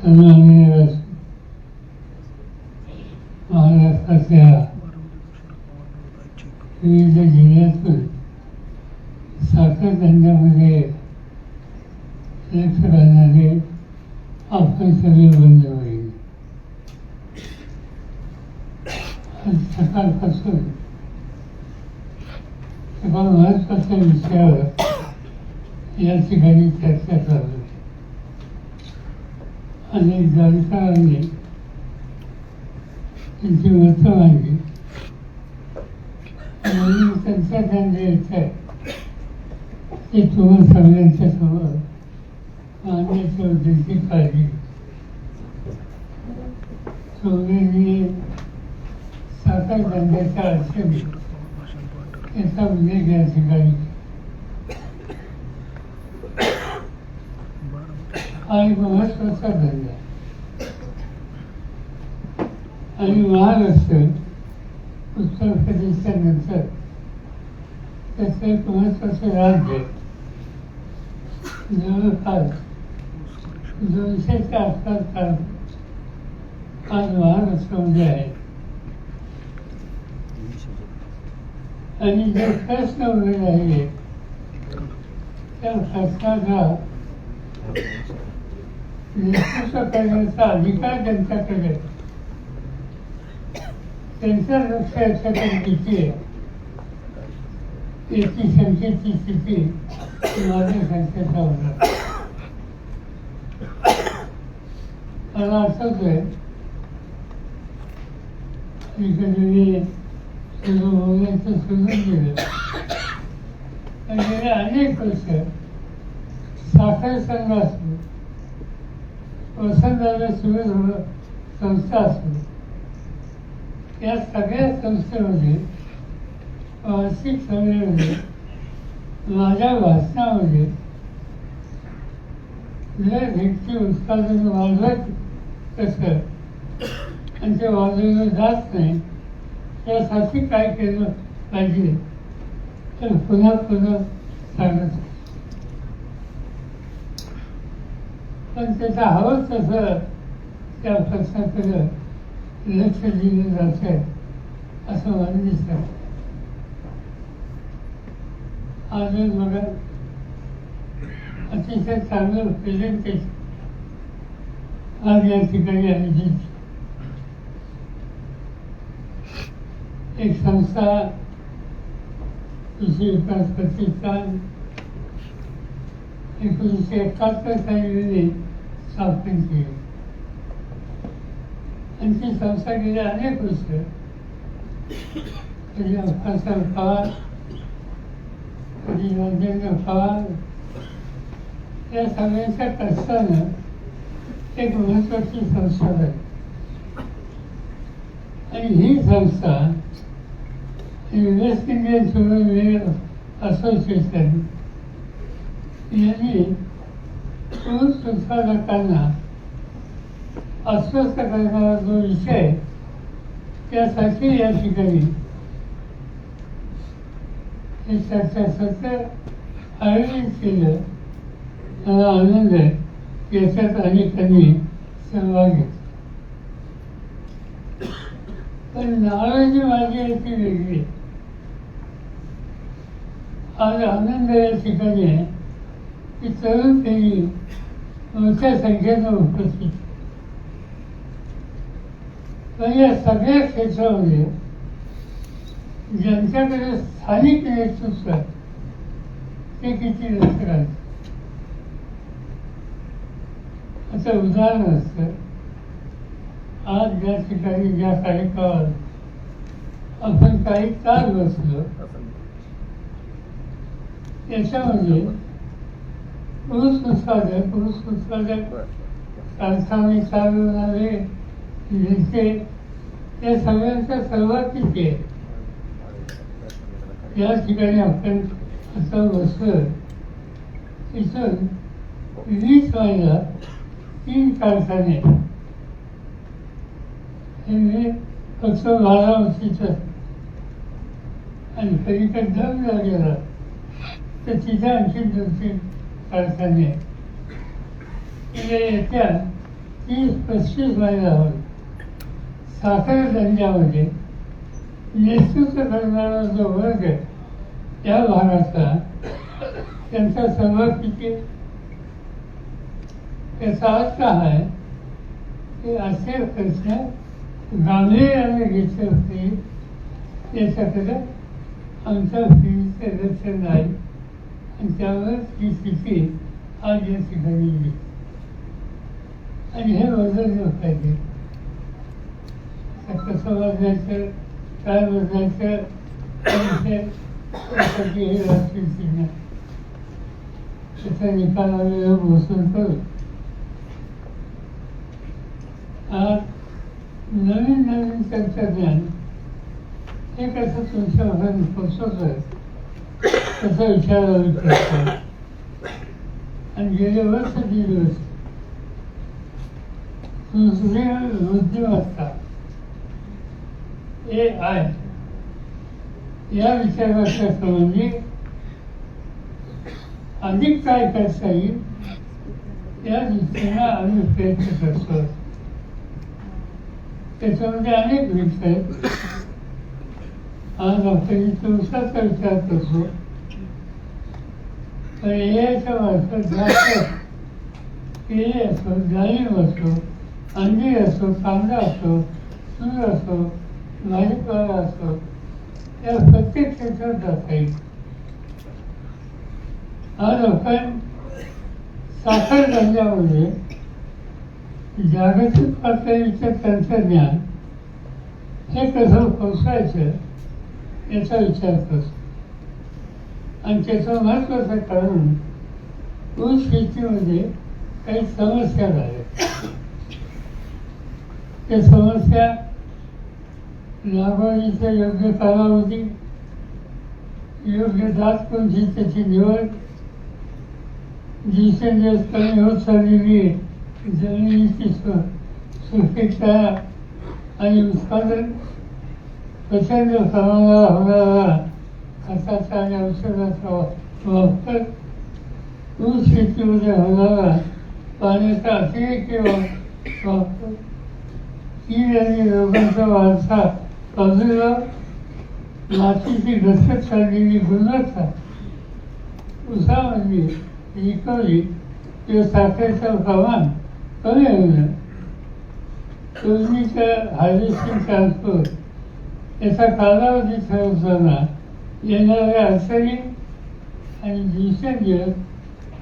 सन्माननीय महाराष्ट्राच्या विविध जिल्ह्यातून साखर धंद्यामध्ये लक्ष घालणारे आपण सगळे बंद होईल. आज सकाळपासून एका महत्त्वाच्या विषयावर या ठिकाणी चर्चा चालू आहे. अनेक जाणकारांनी त्यांची मतं मांडली आणि त्यांच्या ज्याचं आहे ते तुम्हा सगळ्यांच्या समोर मांडण्याच्या उद्देशी काळजी चौघांनी साखर धंद्याच्या अडचणी याचा उल्लेख या ठिकाणी हा एक महत्त्वाचा धंदा आणि महाराष्ट्र उत्तर प्रदेशच्या नंतर त्याचं एक महत्त्वाचं राज्य जवळपास 200च्या आसपास आज महाराष्ट्रामध्ये आहे. आणि जे प्रश्न उभे राहिले त्या प्रश्नाचा नेतृत्व करण्याचा अधिकार त्यांच्याकडे त्यांच्या लक्ष याच्याकडे किती आहे याची संख्येची स्थिती माझ्या संख्येचा होणार. मला आठवतंय कधी बोलायचं सोडून दिलं पण गेले अनेक वर्ष साखर संघ असो वसंतदादा सुरू संस्था असो या सगळ्या संस्थेमध्ये वार्षिक सभेमध्ये माझ्या भाषणामध्ये जर व्यक्ती उत्पादन वाढवत कसं आणि ते वाढवलं जात नाही त्यासाठी काय केलं पाहिजे तर पुन्हा सांगत पण त्याचा हवं तसं त्या प्रश्नाकडं लक्ष दिलं जात आहे असं मला दिसतं. आज बघा अतिशय चांगलं प्रेझेंटेशन आज या ठिकाणी आयोजित एक संस्था कृषी विकास प्रतिष्ठान 1971 साली स्थापन केली आणि ती संस्था गेल्या अनेक वर्ष कधी अप्पासाहेब पवार कधी राजेंद्र पवार या सगळ्यांच्या कष्टानं एक महत्त्वाची संस्था आहे. आणि ही संस्था West Indian sugar mill association यांनी ऊस उत्पादकांना अस्वस्थ करणारा जो विषय त्यासाठी या ठिकाणी हे चर्चासत्र आयोजित केलं. मला आनंद आहे याच्यात अनेकांनी सहभाग घेतला. पण नाराजी माझी याची वेगळी. आज आनंद या ठिकाणी आहे की तरुण पिढी मोठ्या संख्येनं उपस्थित. पण या सगळ्या क्षेत्रामध्ये ज्यांच्याकडे स्थानिक नेतृत्व आहे ते किती लक्ष घालतात. असं उदाहरण असतं आज ज्या ठिकाणी ज्या कार्यक्रमावर आपण काही तास बसलो त्याच्यामध्ये ऊस उत्पादक कारखाने चालवणारे नेते या सगळ्यांचा सहभाग किती आहे. या ठिकाणी आपण असं बसलं इथून 20 मैला 3 कारखाने हे फक्त बारामतीचं आणि पलीकडे दम लागेला तर तिथे आणखी 2-3 कारखाने येत्या 30-35 महिन्यावर साखर धंद्यामध्ये नेतृत्व करणारा जो वर्ग आहे त्या भागाचा त्यांचा सहभाग किती. त्याचा अर्थ आहे की असे प्रश्न गांभीर्याने घेतले होते त्याच्याकडे आमच्या पिढीचे लक्ष नाही आणि त्यावर ही स्थिती आज या ठिकाणी येईल आणि हे बदललं पाहिजे. कसं बदलायचं, काय बदलायचं त्यासाठी हे राष्ट्रीय चिन्ह त्याचा निकाल आलेला घोषण करू. आज नवीन नवीन तंत्रज्ञान हे कसं तुमच्या घरात पोचवतं त्याचा विचार करतो आणि गेले वर्ष दीड वर्ष दुसरी बुद्धिमत्ता AI या विचाराच्या संबंधी अधिक काय करता येईल या दृष्टीनं आम्ही प्रयत्न करतो. त्याच्यामध्ये अनेक विषय आहेत. आज आपण तुमचाचा विचार करतो तर AIच्या मार्फत जास्त केळी असो, डाळिंब असो, अंजीर असो, कांदा असो, तूर असो, भाजीपाला असो, या प्रत्येक क्षेत्रात जाता येईल. आज आपण साखर धंद्यामध्ये जागतिक पातळीचं तंत्रज्ञान हे कसं पोसायचं याचा विचार करतो आणि त्याचं महत्त्वाचं कारण ऊस शेतीमध्ये काही समस्या झाल्या. त्या समस्या लागवडीचा योग्य कालावधी, योग्य जात कोणती त्याची निवड, दिवसेंदिवस कमी होत चाललेली जमिनीची सुपीकता आणि उत्पादन, प्रचंड प्रमाणात होणारा खताचा आणि औषधाचा वापर, ऊस शेतीमध्ये होणारा पाण्याचा अतिरेकी वापर, कीड आणि रोगांचा वारसा प्रादुर्भाव, मातीची घसरत चाललेली गुणवत्ता, ऊसामध्ये रिकव्हरी किंवा साखरेचं प्रमाण कमी होणं, तोडणीचं हार्वेस्टिंग ट्रान्सपोर्ट याचा कालावधी ठरवताना येणाऱ्या अडचणी आणि दिवसेंदिवस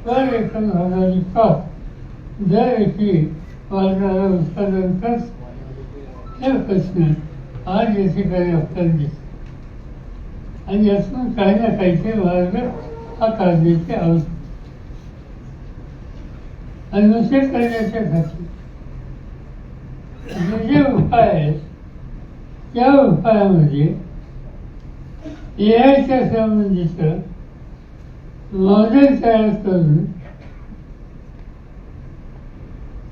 पर एकर होणारी कॉस्ट, दर एकी वाढणारं उत्पादन खर्च हे प्रश्न आज या ठिकाणी आपल्याला दिसतो आणि यातून काही ना काहीतरी मार्ग हा काढण्याची आवश्यकता आणि नुसते करण्याच्यासाठी जे उपाय आहेत त्या उपायामध्ये AIच्या संबंधीचं मॉडेल तयार करून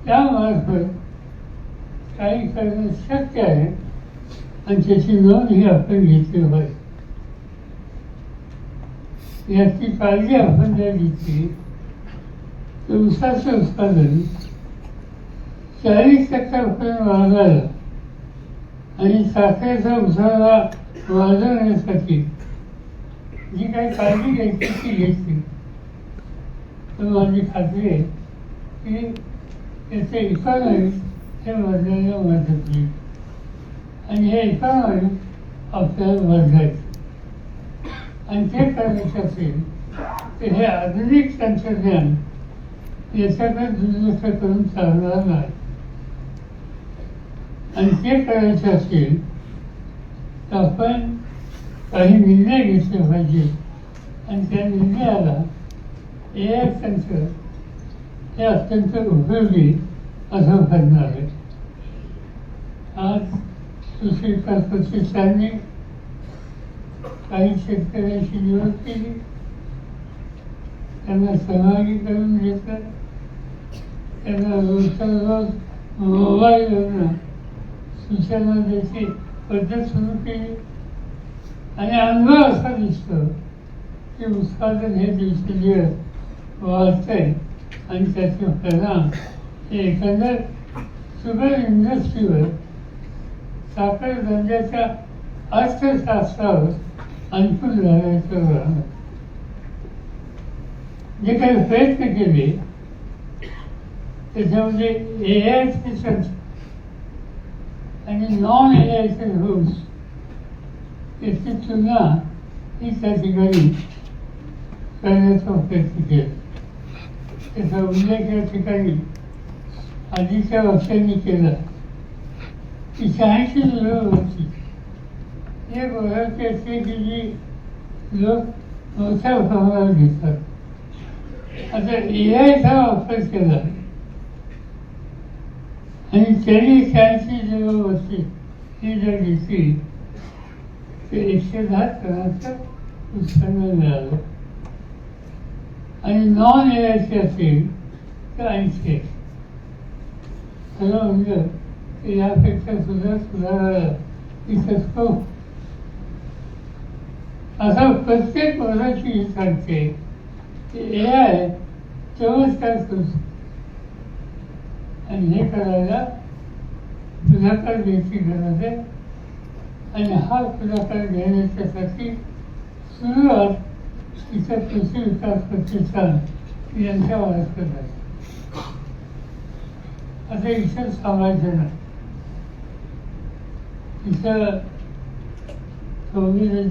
त्यामार्फत काही करणं शक्य आहे आणि त्याची नोंद ही आपण घेतली पाहिजे. याची काळजी आपण जर घेतली तर ऊसाचं उत्पादन 40% वाढवायला आणि साखरेचा उसाला वाढवण्यासाठी जी काही काळजी घ्यायची ती घेतली तर माझी खात्री आहे की त्याचे इकॉनॉमिक्स हे बदलायला मदत होईल आणि हे इकॉनॉमिक्स आपल्याला बदलायचं आणि ते करायचं असेल तर हे आधुनिक तंत्रज्ञान याच्याकडे दुर्लक्ष करून चालणार नाही आणि ते करायचं असेल तर आपण काही निर्णय घेतले पाहिजे आणि त्या निर्णयाला AI तंत्र हे अत्यंत उपयोगी असं ठरणार आहे. आज कृषी विकास प्रतिष्ठानने काही शेतकऱ्यांची निवड केली, त्यांना सहभागी करून घेतलं, त्यांना रोज मोबाईलवरून सूचना द्यायची पद्धत सुरू केली आणि अनुभव असा दिसतो की उत्पादन हे दिवसेंदिवस वाढतंय आणि त्याचे परिणाम हे एकंदर शुगर इंडस्ट्रीवर साखर धंद्याच्या अर्थशास्त्रावर अनुकूल झाल्याचं राहणार. जे काही प्रयत्न केले त्याच्यामध्ये AIचे संच आणि नॉन AIचे रूल्स याची तुलना ही त्या ठिकाणी करण्याचा प्रयत्न केला. त्याचा उल्लेख या ठिकाणी आधीच्या वर्षांनी केला की 86 होती. एक ओळख असते की जी लोक मोठ्या प्रमाणात घेतात. आता AIचा वापर केला आणि त्यांनी 86 होती ही जर घेतली तर 110 टनाचं उत्पन्न मिळालं आणि नॉन AIचे असेल तर 80. खरं म्हणजे यापेक्षा सुद्धा सुधारायला इथं खूप असा प्रत्येक वर्षाची सांगते की AI 24 तास करू शकतो आणि हे करायला पुढाकार घ्यायची गरज आहे. आणि हा पुढाकार घेण्याच्यासाठी सुरुवात इथं कृषी विकास प्रतिष्ठान यांच्या मार्फत आहे. आता इथं सांगायचं नाही. इथं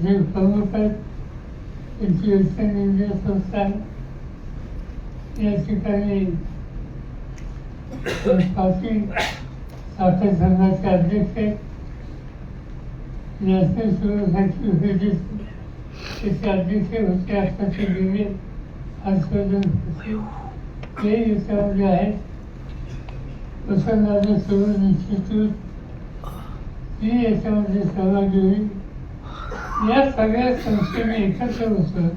जे प्रमुख आहेत त्यांची वेस्टर्न इंडिया संस्था आहे. या ठिकाणी पाटील साखर संघाचे अध्यक्ष आहेत. नॅशनल शुगर फॅक्टरी त्याचे अध्यक्ष होते. आता ते गेले हर्षवर्धन ते याच्यामध्ये आहेत. वसंतदादा शुगर इन्स्टिट्यूट ही याच्यामध्ये सहभागी होईल. या सगळ्या संस्थेने एकत्र बसून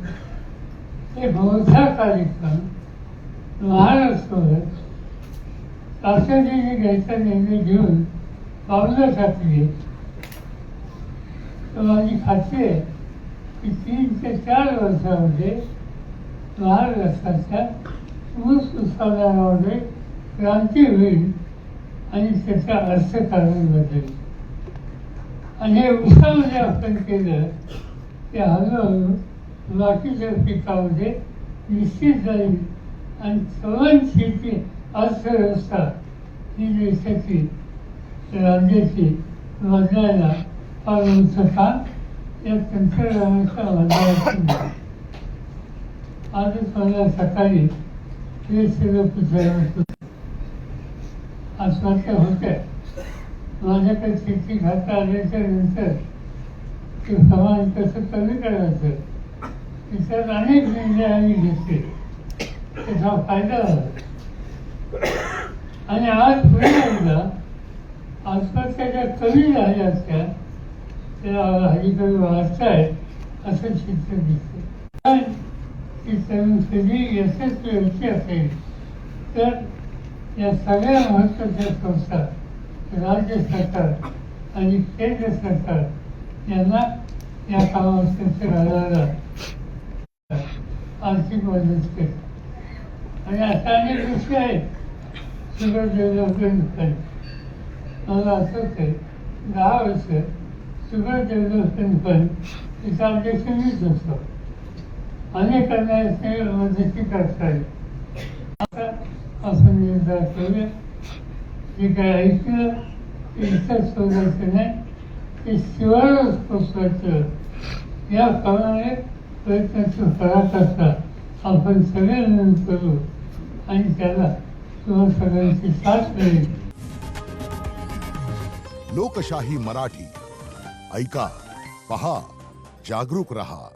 एक मोठा कार्यक्रम महाराष्ट्रावर शासनाने घ्यायचा निर्णय घेऊन पावलं टाकली. तर माझी खात्री आहे की 3 ते 4 वर्षामध्ये महाराष्ट्राच्या ऊस उत्पादनामध्ये क्रांती होईल आणि त्याचा अर्थकारण बदलेल. आणि हे ऊसामध्ये आपण केलं की हळूहळू बाकीच्या पिकामध्ये निश्चित जाईल आणि सर्वांची अर्थव्यवस्था ही देशाची राज्याची बदलायला फार मोठं काम या तंत्रज्ञानाच्या बदलायचं. आजच मला सकाळी हे सगळं पुस्तक आत्महत्या होत्या. माझ्याकडे शेती खाता आल्याच्या नंतर ते प्रमाण कसं कमी करायचं त्याच्यात अनेक निर्णय आम्ही घेतले. त्याचा फायदा झाला आणि आज पुढे एकदा आत्महत्या ज्या कमी झाल्या असत्या त्या अलीकडे वाढतायत असं चित्र दिसतं. पण ती तरुण कधी यशस्वी व्हायची असेल तर या सगळ्या महत्त्वाच्या संस्था राज्य सरकार आणि केंद्र सरकार यांना या कामात खर्च घालायला आर्थिक मदत करते. आणि अशा अनेक गोष्टी आहेत. शुगर डेव्हलपमेंट फंड मला आठवत आहे 10 वर्ष शुगर डेव्हलपमेंट फंड त्याचा अध्यक्ष मीच असतो. अनेकांना मदती करता येईल. आता आपण निर्धार करूया जे काय ऐकलं ते इथं शोधायचं नाही, ते शिवारच पोचवायचं. याप्रमाणे प्रयत्नाची पराकाष्ठा आपण सगळे मिळून करू आणि त्याला तुम्हाला सगळ्यांची साथ मिळेल. लोकशाही मराठी ऐका, पहा, जागरूक रहा.